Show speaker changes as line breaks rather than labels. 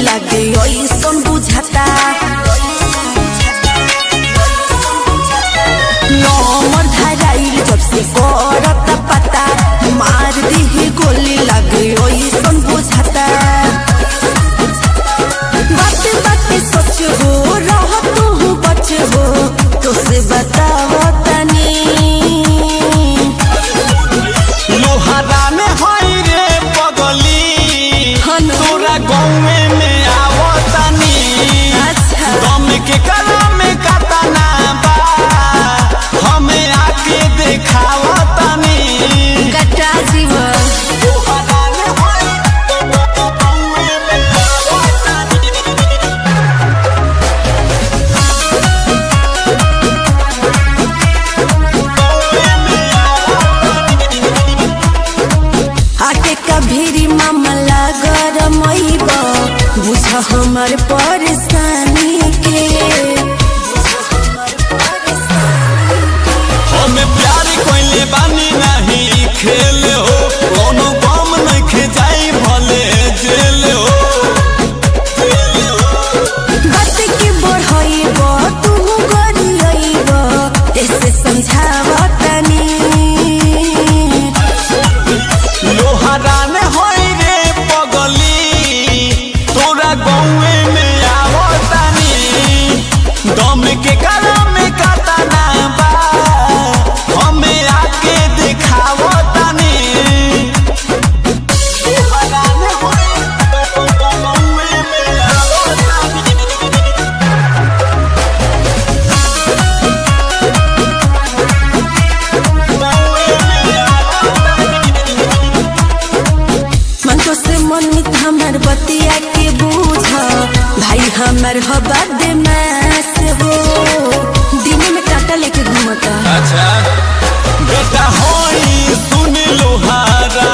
लागे ओइसन बुझाता नंबर धराइल जब से करता पता मार दी गोली लागे ओइसन बुझाता बात बात सच हो रह तू बच हो तो से बताओ तनी
लोहारा में हई रे पगली तोरा गाँव में आवतनी दम के कला में कतना बा हमें आके देखावतनी
कटा जीवन
लोहारा में हई गाँव में आवतनी
आके कभी मामला गरमैब बुझ हमर परेशानी के
हमें प्यार कोइले बानी नहीं खेले हो कोनो गम नहीं खे जाई भले जेल हो
बात के बढ़ैब तू गरियब ऐसे समझावतनी
लोहारा ने होई रे पगली तोरा गाँव में आवतानी दम के कला में कतना बा हमें आके देखावतानी लोहारा ने होई गाँव में आवतानी
मन तो से मनित हमर बतिया के बूझ भाई हमर हो बदमाश हो दिन में काटा लेके घूमता
अच्छा बेटा होई सुन लोहारा